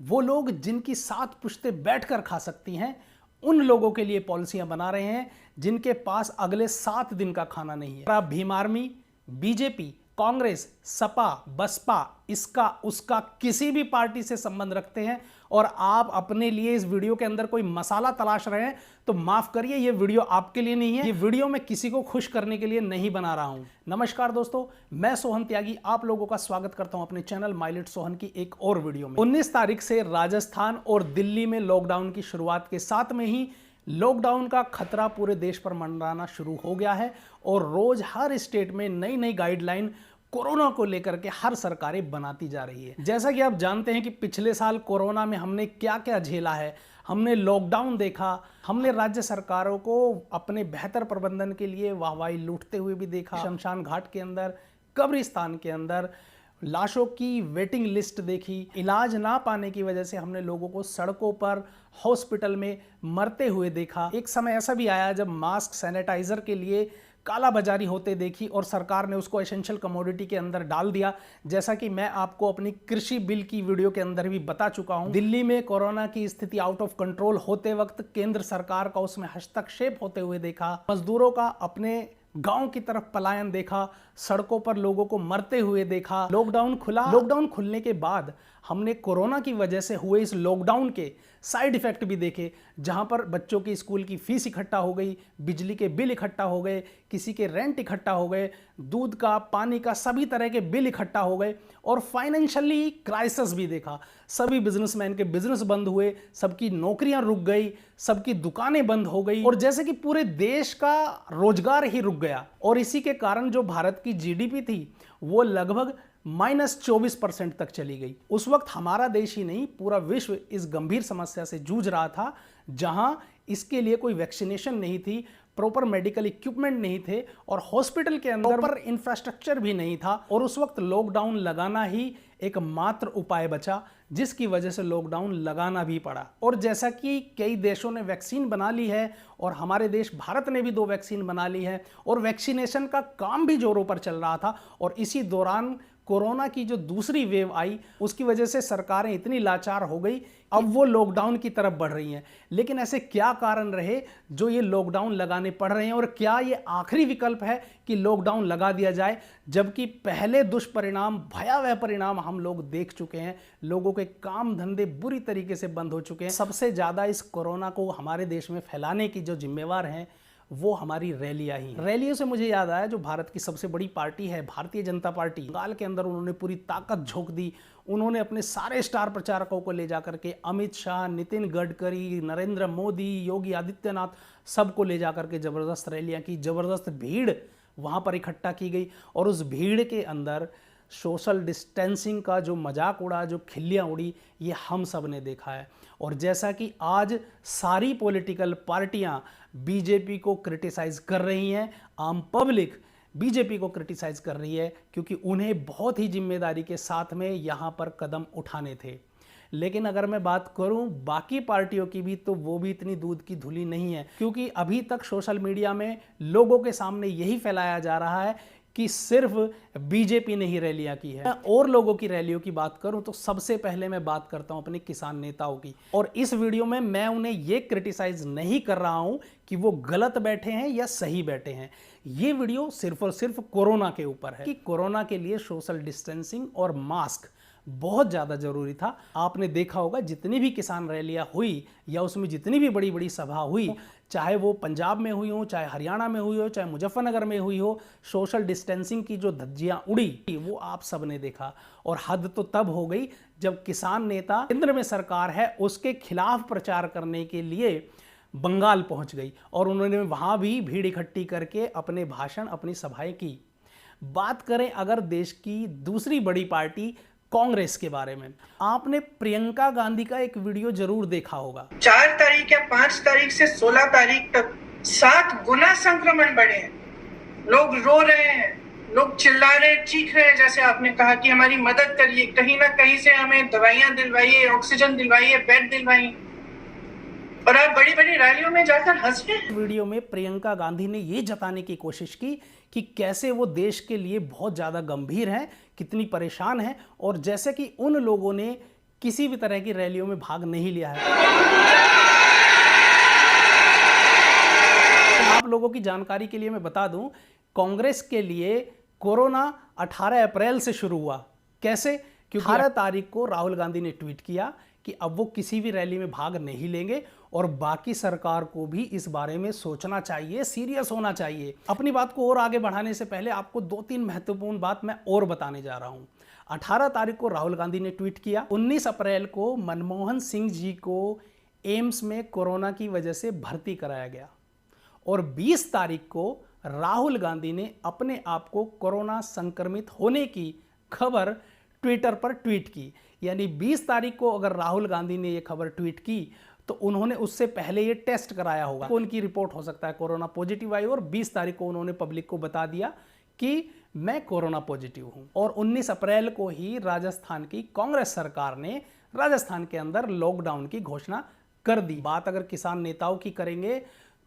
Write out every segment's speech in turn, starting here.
वो लोग जिनकी 7 पुश्तें बैठकर खा सकती हैं, उन लोगों के लिए पॉलिसियां बना रहे हैं जिनके पास अगले 7 दिन का खाना नहीं है। आप भीम आर्मी, बीजेपी, कांग्रेस, सपा, बसपा, इसका उसका किसी भी पार्टी से संबंध रखते हैं और आप अपने लिए इस वीडियो के अंदर कोई मसाला तलाश रहे हैं तो माफ करिए, ये वीडियो आपके लिए नहीं है। ये वीडियो मैं किसी को खुश करने के लिए नहीं बना रहा हूं। नमस्कार दोस्तों, मैं सोहन त्यागी आप लोगों का स्वागत करता हूं अपने चैनल माइलेट सोहन की एक और वीडियो में। 19 तारीख से राजस्थान और दिल्ली में लॉकडाउन की शुरुआत के साथ में ही लॉकडाउन का खतरा पूरे देश पर मंडराना शुरू हो गया है और रोज हर स्टेट में नई नई गाइडलाइन कोरोना को लेकर के हर सरकारें बनाती जा रही है। जैसा कि आप जानते हैं कि पिछले साल कोरोना में हमने क्या क्या झेला है, हमने लॉकडाउन देखा, हमने राज्य सरकारों को अपने बेहतर प्रबंधन के लिए वाहवाही लूटते हुए भी देखा, शमशान घाट के अंदर, कब्रिस्तान के अंदर लाशों की वेटिंग लिस्ट देखी, इलाज ना पाने की वजह से हमने लोगों को सड़कों पर, हॉस्पिटल में मरते हुए देखा। एक समय ऐसा भी आया जब मास्क, सैनिटाइजर के लिए काला बाजारी होते देखी और सरकार ने उसको एसेंशियल कमोडिटी के अंदर डाल दिया। जैसा कि मैं आपको अपनी कृषि बिल की वीडियो के अंदर भी बता चुका हूं, दिल्ली में कोरोना की स्थिति आउट ऑफ कंट्रोल होते वक्त केंद्र सरकार का उसमें हस्तक्षेप होते हुए देखा, मजदूरों का अपने गांव की तरफ पलायन देखा, सड़कों पर लोगों को मरते हुए देखा। लॉकडाउन खुला, लॉकडाउन खुलने के बाद हमने कोरोना की वजह से हुए इस लॉकडाउन के साइड इफेक्ट भी देखे, जहां पर बच्चों की स्कूल की फीस इकट्ठा हो गई, बिजली के बिल इकट्ठा हो गए, किसी के रेंट इकट्ठा हो गए, दूध का, पानी का, सभी तरह के बिल इकट्ठा हो गए और फाइनेंशियली क्राइसिस भी देखा। सभी बिजनेसमैन के बिजनेस बंद हुए, सबकी नौकरियां रुक गई, सबकी दुकानें बंद हो गई और जैसे कि पूरे देश का रोजगार ही रुक गया। और इसी के कारण जो भारत की जीडीपी थी वो लगभग -24% तक चली गई। उस वक्त हमारा देश ही नहीं, पूरा विश्व इस गंभीर समस्या से जूझ रहा था, जहां इसके लिए कोई वैक्सीनेशन नहीं थी, प्रॉपर मेडिकल इक्विपमेंट नहीं थे और हॉस्पिटल के अंदर प्रॉपर इंफ्रास्ट्रक्चर भी नहीं था। और उस वक्त लॉकडाउन लगाना ही एक मात्र उपाय बचा, जिसकी वजह से लॉकडाउन लगाना भी पड़ा। और जैसा कि कई देशों ने वैक्सीन बना ली है और हमारे देश भारत ने भी 2 वैक्सीन बना ली है और वैक्सीनेशन का काम भी जोरों पर चल रहा था। और इसी दौरान कोरोना की जो दूसरी वेव आई, उसकी वजह से सरकारें इतनी लाचार हो गई, अब वो लॉकडाउन की तरफ बढ़ रही हैं। लेकिन ऐसे क्या कारण रहे जो ये लॉकडाउन लगाने पड़ रहे हैं और क्या ये आखिरी विकल्प है कि लॉकडाउन लगा दिया जाए, जबकि पहले दुष्परिणाम, भयावह परिणाम हम लोग देख चुके हैं। लोगों के काम धंधे बुरी तरीके से बंद हो चुके हैं। सबसे ज्यादा इस कोरोना को हमारे देश में फैलाने की जो जिम्मेवार हैं वो हमारी रैलियां ही। रैलियों से मुझे याद आया, जो भारत की सबसे बड़ी पार्टी है भारतीय जनता पार्टी, बंगाल के अंदर उन्होंने पूरी ताकत झोंक दी। उन्होंने अपने सारे स्टार प्रचारकों को ले जाकर के अमित शाह, नितिन गडकरी, नरेंद्र मोदी, योगी आदित्यनाथ, सबको ले जाकर के जबरदस्त रैलियां की, जबरदस्त भीड़ वहां पर इकट्ठा की गई। और उस भीड़ के अंदर सोशल डिस्टेंसिंग का जो मजाक उड़ा, जो खिल्लियाँ उड़ी, ये हम सब ने देखा है। और जैसा कि आज सारी पॉलिटिकल पार्टियां बीजेपी को क्रिटिसाइज कर रही हैं, आम पब्लिक बीजेपी को क्रिटिसाइज कर रही है, क्योंकि उन्हें बहुत ही जिम्मेदारी के साथ में यहाँ पर कदम उठाने थे। लेकिन अगर मैं बात करूं बाकी पार्टियों की भी, तो वो भी इतनी दूध की धुली नहीं है, क्योंकि अभी तक सोशल मीडिया में लोगों के सामने यही फैलाया जा रहा है कि सिर्फ बीजेपी ने ही रैलियां की है। और लोगों की रैलियों की बात करूं तो सबसे पहले मैं बात करता हूं अपने किसान नेताओं की। और इस वीडियो में मैं उन्हें यह क्रिटिसाइज नहीं कर रहा हूं कि वो गलत बैठे हैं या सही बैठे हैं। ये वीडियो सिर्फ और सिर्फ कोरोना के ऊपर है कि कोरोना के लिए सोशल डिस्टेंसिंग और मास्क बहुत ज़्यादा जरूरी था। आपने देखा होगा जितनी भी किसान रैलियां हुई या उसमें जितनी भी बड़ी बड़ी सभा हुई, चाहे वो पंजाब में हुई हो, चाहे हरियाणा में हुई हो, चाहे मुजफ्फरनगर में हुई हो, सोशल डिस्टेंसिंग की जो धज्जियां उड़ी वो आप सब ने देखा। और हद तो तब हो गई जब किसान नेता, केंद्र में सरकार है उसके खिलाफ प्रचार करने के लिए बंगाल पहुंच गई और उन्होंने वहां भी भीड़ इकट्ठी करके अपने भाषण, अपनी सभाएं की। बात करें अगर देश की दूसरी बड़ी पार्टी कांग्रेस के बारे में, आपने प्रियंका गांधी का एक वीडियो जरूर देखा होगा। 4 तारीख या 5 तारीख से 16 तारीख तक 7 गुना संक्रमण बढ़े हैं। लोग रो रहे हैं, लोग चिल्ला रहे, चीख रहे हैं, जैसे आपने कहा कि हमारी मदद करिए, कहीं ना कहीं से हमें दवाइयां दिलवाइए, ऑक्सीजन दिलवाइए, बेड दिलवाइए, और आप बड़ी बड़ी रैलियों में जाकर हंस रहे हैं। वीडियो में प्रियंका गांधी ने यह जताने की कोशिश की कि कैसे वो देश के लिए बहुत ज्यादा गंभीर हैं, कितनी परेशान हैं, और जैसे कि उन लोगों ने किसी भी तरह की रैलियों में भाग नहीं लिया है। तो आप लोगों की जानकारी के लिए मैं बता दूं, कांग्रेस के लिए कोरोना 18 अप्रैल से शुरू हुआ। कैसे? क्योंकि 18 तारीख को राहुल गांधी ने ट्वीट किया कि अब वो किसी भी रैली में भाग नहीं लेंगे और बाकी सरकार को भी इस बारे में सोचना चाहिए, सीरियस होना चाहिए। अपनी बात को और आगे बढ़ाने से पहले आपको 2-3 महत्वपूर्ण बात मैं और बताने जा रहा हूं। 18 तारीख को राहुल गांधी ने ट्वीट किया। 19 अप्रैल को मनमोहन सिंह जी को एम्स में कोरोना की वजह से भर्ती कराया गया और 20 तारीख को राहुल गांधी ने अपने आप को कोरोना संक्रमित होने की खबर ट्विटर पर ट्वीट की। यानी 20 तारीख को अगर राहुल गांधी ने यह खबर ट्वीट की तो उन्होंने उससे पहले ये टेस्ट कराया होगा, उनकी रिपोर्ट हो सकता है कोरोना पॉजिटिव आई और 20 तारीख को उन्होंने पब्लिक को बता दिया कि मैं कोरोना पॉजिटिव हूं। और 19 अप्रैल को ही राजस्थान की कांग्रेस सरकार ने राजस्थान के अंदर लॉकडाउन की घोषणा कर दी। बात अगर किसान नेताओं की करेंगे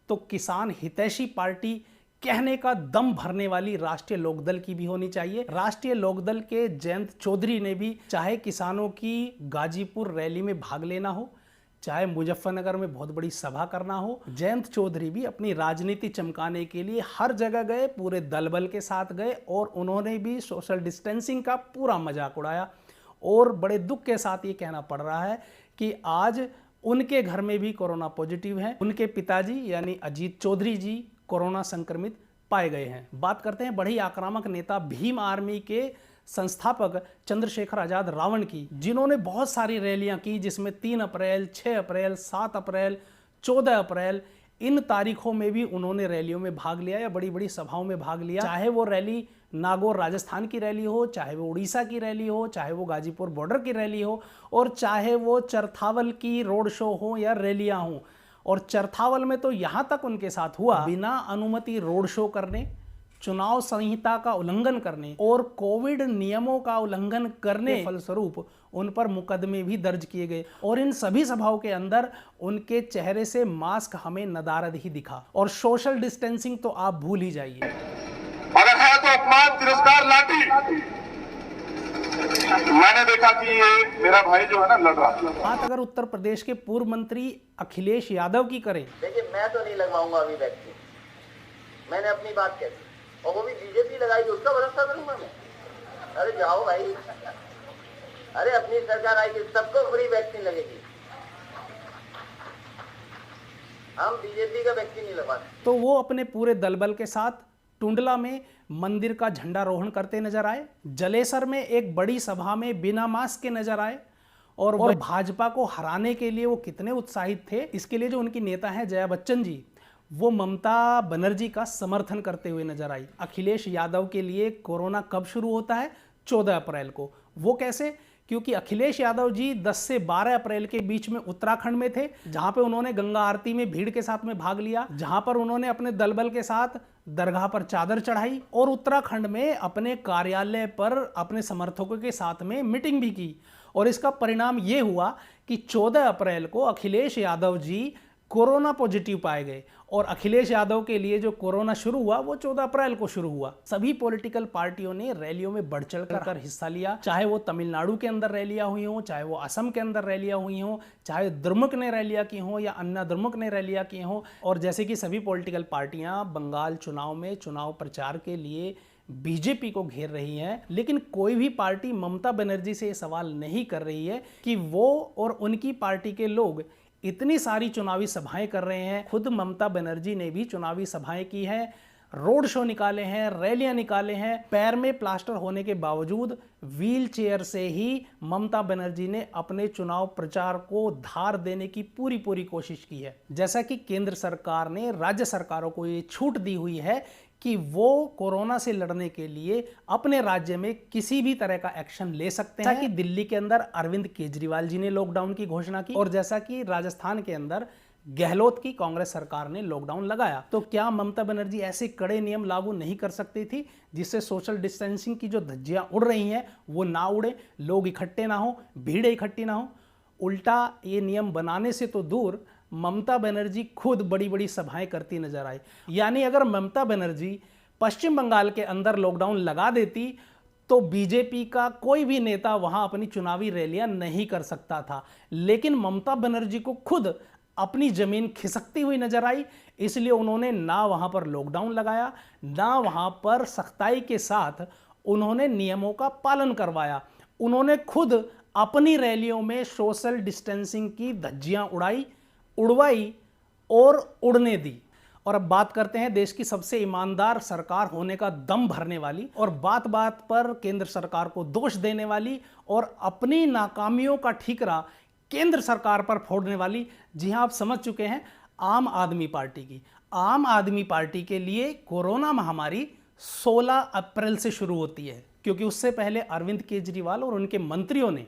तो किसान हितैषी पार्टी कहने का दम भरने वाली राष्ट्रीय लोकदल की भी होनी चाहिए। राष्ट्रीय लोकदल के जयंत चौधरी ने भी, चाहे किसानों की गाजीपुर रैली में भाग लेना हो, चाहे मुजफ्फरनगर में बहुत बड़ी सभा करना हो, जयंत चौधरी भी अपनी राजनीति चमकाने के लिए हर जगह गए, पूरे दल बल के साथ गए और उन्होंने भी सोशल डिस्टेंसिंग का पूरा मजाक उड़ाया। और बड़े दुख के साथ ये कहना पड़ रहा है कि आज उनके घर में भी कोरोना पॉजिटिव है। उनके पिताजी यानी अजीत चौधरी जी कोरोना संक्रमित पाए गए हैं। बात करते हैं बड़ी आक्रामक नेता भीम आर्मी के संस्थापक चंद्रशेखर आजाद रावण की, जिन्होंने बहुत सारी रैलियां की, जिसमें 3 अप्रैल, 6 अप्रैल, 7 अप्रैल, 14 अप्रैल, इन तारीखों में भी उन्होंने रैलियों में भाग लिया या बड़ी बड़ी सभाओं में भाग लिया। चाहे वो रैली नागौर राजस्थान की रैली हो, चाहे वो उड़ीसा की रैली हो, चाहे वो गाजीपुर बॉर्डर की रैली हो और चाहे वो चरथावल की रोड शो हो या रैलियां हो। और चरथावल में तो यहां तक उनके साथ हुआ, बिना अनुमति रोड शो करने, चुनाव संहिता का उल्लंघन करने और कोविड नियमों का उल्लंघन करने के फलस्वरूप उन पर मुकदमे भी दर्ज किए गए। और इन सभी सभाओं के अंदर उनके चेहरे से मास्क हमें नदारद ही दिखा। और सोशल डिस्टेंसिंग तो आप भूल ही जाइए। अगर है तो अपमान, तिरस्कार, लाठी। मैंने देखा कि ये मेरा भाई जो है ना लड़ रहा था। बात अगर उत्तर प्रदेश के पूर्व मंत्री अखिलेश यादव की करें, देखिए मैं तो नहीं लगवाऊंगा अभी वैक्सीन, मैंने अपनी बात कह दी और वो भी बीजेपी लगाएगी, उसका भरोसा करूंगा मैं? अरे जाओ भाई, अरे अपनी सरकार आएगी, सबको फ्री वैक्सीन लगेगी, हम बीजेपी का वैक्सीन नहीं लगवाते। तो वो अपने पूरे दलबल के साथ टुंडला में मंदिर का झंडारोहण करते नजर आए, जलेसर में एक बड़ी सभा में बिना मास्क के नजर आए और भाजपा को हराने के लिए वो कितने उत्साहित थे, इसके लिए जो उनकी नेता हैं जया बच्चन जी, वो ममता बनर्जी का समर्थन करते हुए नजर आई। अखिलेश यादव के लिए कोरोना कब शुरू होता है? 14 अप्रैल को। वो कैसे? क्योंकि अखिलेश यादव जी 10 से 12 अप्रैल के बीच में उत्तराखंड में थे, जहां पे उन्होंने गंगा आरती में भीड़ के साथ में भाग लिया, जहां पर उन्होंने अपने दलबल के साथ दरगाह पर चादर चढ़ाई और उत्तराखंड में अपने कार्यालय पर अपने समर्थकों के साथ में मीटिंग भी की। और इसका परिणाम यह हुआ कि 14 अप्रैल को अखिलेश यादव जी कोरोना पॉजिटिव पाए गए और अखिलेश यादव के लिए जो कोरोना शुरू हुआ वो 14 अप्रैल को शुरू हुआ। सभी पॉलिटिकल पार्टियों ने रैलियों में बढ़ चढ़ कर हिस्सा लिया, चाहे वो तमिलनाडु के अंदर रैलियां हुई हों, चाहे वो असम के अंदर रैलियां हुई हों, चाहे द्रमुक ने रैलियां की हों या अन्ना द्रमुक ने रैलियां की हों। और जैसे कि सभी पॉलिटिकल पार्टियां बंगाल चुनाव में चुनाव प्रचार के लिए बीजेपी को घेर रही हैं, लेकिन कोई भी पार्टी ममता बनर्जी से ये सवाल नहीं कर रही है कि वो और उनकी पार्टी के लोग इतनी सारी चुनावी सभाएं कर रहे हैं। खुद ममता बनर्जी ने भी चुनावी सभाएं की हैं, रोड शो निकाले हैं, रैलियां निकाले हैं। पैर में प्लास्टर होने के बावजूद व्हील चेयर से ही ममता बनर्जी ने अपने चुनाव प्रचार को धार देने की पूरी कोशिश की है। जैसा कि केंद्र सरकार ने राज्य सरकारों को ये छूट दी हुई है कि वो कोरोना से लड़ने के लिए अपने राज्य में किसी भी तरह का एक्शन ले सकते हैं। कि दिल्ली के अंदर अरविंद केजरीवाल जी ने लॉकडाउन की घोषणा की और जैसा कि राजस्थान के अंदर गहलोत की कांग्रेस सरकार ने लॉकडाउन लगाया, तो क्या ममता बनर्जी ऐसे कड़े नियम लागू नहीं कर सकती थी जिससे सोशल डिस्टेंसिंग की जो धज्जियां उड़ रही हैं वो ना उड़े, लोग इकट्ठे ना हो, भीड़ इकट्ठी ना हो? उल्टा ये नियम बनाने से तो दूर ममता बनर्जी खुद बड़ी बड़ी सभाएं करती नजर आई। यानी अगर ममता बनर्जी पश्चिम बंगाल के अंदर लॉकडाउन लगा देती तो बीजेपी का कोई भी नेता वहां अपनी चुनावी रैलियां नहीं कर सकता था। लेकिन ममता बनर्जी को खुद अपनी जमीन खिसकती हुई नजर आई, इसलिए उन्होंने ना वहां पर लॉकडाउन लगाया, ना वहां पर सख्ताई के साथ उन्होंने नियमों का पालन करवाया। उन्होंने खुद अपनी रैलियों में सोशल डिस्टेंसिंग की धज्जियां उड़वाई और उड़ने दी। और अब बात करते हैं देश की सबसे ईमानदार सरकार होने का दम भरने वाली और बात बात पर केंद्र सरकार को दोष देने वाली और अपनी नाकामियों का ठीकरा केंद्र सरकार पर फोड़ने वाली, जी हां, आप समझ चुके हैं, आम आदमी पार्टी की। आम आदमी पार्टी के लिए कोरोना महामारी 16 अप्रैल से शुरू होती है, क्योंकि उससे पहले अरविंद केजरीवाल और उनके मंत्रियों ने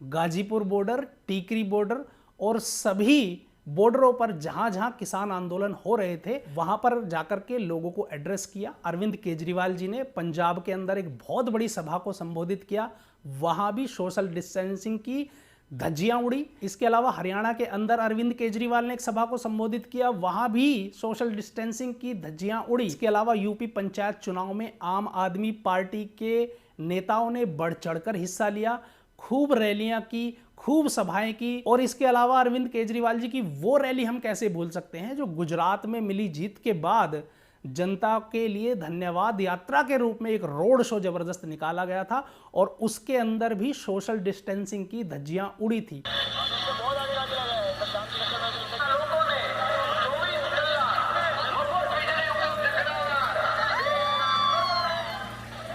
गाजीपुर बॉर्डर, टीकरी बॉर्डर और सभी बॉर्डरों पर जहां जहां किसान आंदोलन हो रहे थे वहां पर जाकर के लोगों को एड्रेस किया। अरविंद केजरीवाल जी ने पंजाब के अंदर एक बहुत बड़ी सभा को संबोधित किया, वहां भी सोशल डिस्टेंसिंग की धज्जियां उड़ी। इसके अलावा हरियाणा के अंदर अरविंद केजरीवाल ने एक सभा को संबोधित किया, वहां भी सोशल डिस्टेंसिंग की धज्जियां उड़ी। इसके अलावा यूपी पंचायत चुनाव में आम आदमी पार्टी के नेताओं ने बढ़ चढ़कर हिस्सा लिया, खूब रैलियां की, खूब सभाएं की। और इसके अलावा अरविंद केजरीवाल जी की वो रैली हम कैसे भूल सकते हैं जो गुजरात में मिली जीत के बाद जनता के लिए धन्यवाद यात्रा के रूप में एक रोड शो जबरदस्त निकाला गया था और उसके अंदर भी सोशल डिस्टेंसिंग की धज्जियां उड़ी थी।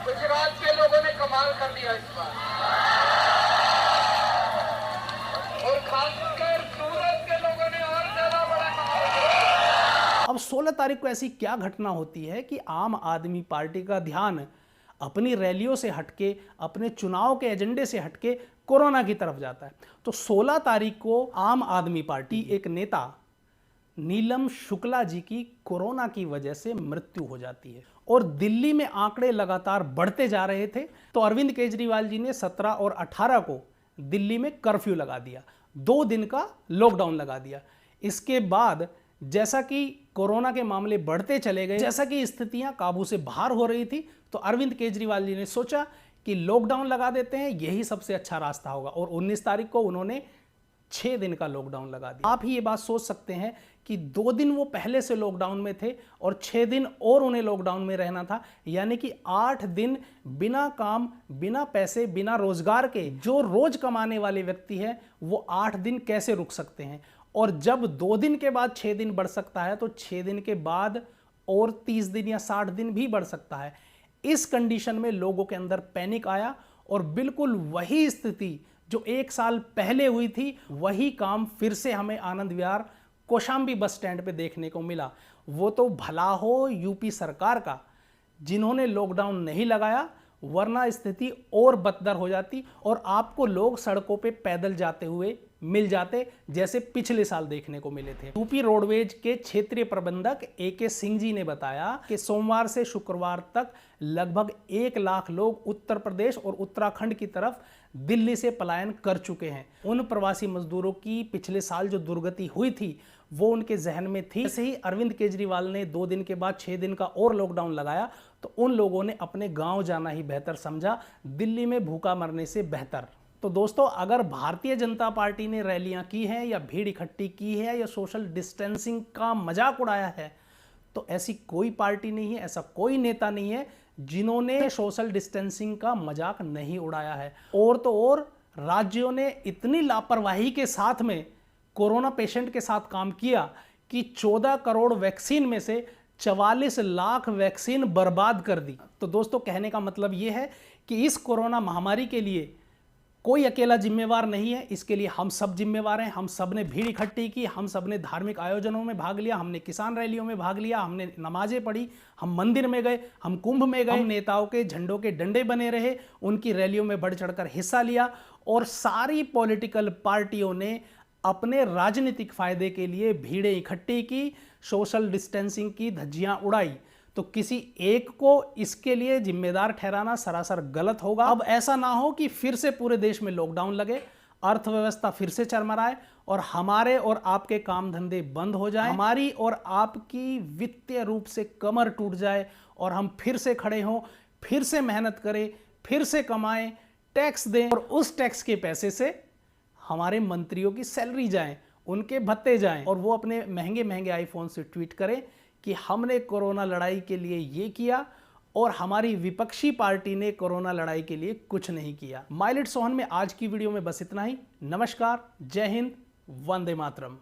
गुजरात के लोगों ने कमाल कर दिया इस बार, और खासकर सूरत के लोगों ने और ज्यादा बड़ा कमाल किया। अब 16 तारीख को ऐसी क्या घटना होती है कि आम आदमी पार्टी का ध्यान अपनी रैलियों से हटके, अपने चुनाव के एजेंडे से हटके कोरोना की तरफ जाता है। तो 16 तारीख को आम आदमी पार्टी एक नेता नीलम शुक्ला जी की कोरोना की वजह से मृत्यु हो जाती है और दिल्ली में आंकड़े लगातार बढ़ते जा रहे थे। तो अरविंद केजरीवाल जी ने 17 और 18 को दिल्ली में कर्फ्यू लगा दिया, 2 दिन का लॉकडाउन लगा दिया। इसके बाद जैसा कि कोरोना के मामले बढ़ते चले गए, जैसा कि स्थितियां काबू से बाहर हो रही थी, तो अरविंद केजरीवाल जी ने सोचा कि लॉकडाउन लगा देते हैं, यही सबसे अच्छा रास्ता होगा। और 19 तारीख को उन्होंने 6 दिन का लॉकडाउन लगा दिया। आप ही ये बात सोच सकते हैं कि 2 दिन वो पहले से लॉकडाउन में थे और 6 दिन और उन्हें लॉकडाउन में रहना था, यानी कि 8 दिन बिना काम, बिना पैसे, बिना रोजगार के जो रोज कमाने वाले व्यक्ति हैं वो 8 दिन कैसे रुक सकते हैं। और जब 2 दिन के बाद 6 दिन बढ़ सकता है तो 6 दिन के बाद और 30 दिन या 60 दिन भी बढ़ सकता है। इस कंडीशन में लोगों के अंदर पैनिक आया और बिल्कुल वही स्थिति जो 1 साल पहले हुई थी, वही काम फिर से हमें आनंद विहार कौशाम्बी बस स्टैंड पे देखने को मिला। वो तो भला हो यूपी सरकार का जिन्होंने लॉकडाउन नहीं लगाया, वरना स्थिति और बदतर हो जाती और आपको लोग सड़कों पे पैदल जाते हुए मिल जाते, जैसे पिछले साल देखने को मिले थे। यूपी रोडवेज के क्षेत्रीय प्रबंधक AK सिंह जी ने बताया कि सोमवार से शुक्रवार तक लगभग 1 लाख लोग उत्तर प्रदेश और उत्तराखंड की तरफ दिल्ली से पलायन कर चुके हैं। उन प्रवासी मजदूरों की पिछले साल जो दुर्गति हुई थी वो उनके जहन में थी। जैसे ही अरविंद केजरीवाल ने 2 दिन के बाद 6 दिन का और लॉकडाउन लगाया तो उन लोगों ने अपने गांव जाना ही बेहतर समझा, दिल्ली में भूखा मरने से बेहतर। तो दोस्तों, अगर भारतीय जनता पार्टी ने रैलियां की हैं या भीड़ इकट्ठी की है या सोशल डिस्टेंसिंग का मजाक उड़ाया है, तो ऐसी कोई पार्टी नहीं है, ऐसा कोई नेता नहीं है जिन्होंने सोशल डिस्टेंसिंग का मजाक नहीं उड़ाया है। और तो और राज्यों ने इतनी लापरवाही के साथ में कोरोना पेशेंट के साथ काम किया कि 14 करोड़ वैक्सीन में से 44 लाख वैक्सीन बर्बाद कर दी। तो दोस्तों, कहने का मतलब यह है कि इस कोरोना महामारी के लिए कोई अकेला जिम्मेवार नहीं है, इसके लिए हम सब जिम्मेवार हैं। हम सब ने भीड़ इकट्ठी की, हम सब ने धार्मिक आयोजनों में भाग लिया, हमने किसान रैलियों में भाग लिया, हमने नमाजें पढ़ी, हम मंदिर में गए, हम कुंभ में गए, हम नेताओं के झंडों के डंडे बने रहे, उनकी रैलियों में बढ़ चढ़कर हिस्सा लिया। और सारी पॉलिटिकल पार्टियों ने अपने राजनीतिक फायदे के लिए भीड़ें इकट्ठी की, सोशल डिस्टेंसिंग की धज्जियां उड़ाई। तो किसी एक को इसके लिए जिम्मेदार ठहराना सरासर गलत होगा। अब ऐसा ना हो कि फिर से पूरे देश में लॉकडाउन लगे, अर्थव्यवस्था फिर से चरमराए और हमारे और आपके काम धंधे बंद हो जाएं, हमारी और आपकी वित्तीय रूप से कमर टूट जाए और हम फिर से खड़े हों, फिर से मेहनत करें, फिर से कमाएं, टैक्स दें और उस टैक्स के पैसे से हमारे मंत्रियों की सैलरी जाए, उनके भत्ते जाएं और वो अपने महंगे महंगे आईफोन से ट्वीट करें कि हमने कोरोना लड़ाई के लिए ये किया और हमारी विपक्षी पार्टी ने कोरोना लड़ाई के लिए कुछ नहीं किया। माइलेट सोहन में आज की वीडियो में बस इतना ही। नमस्कार, जय हिंद, वंदे मातरम।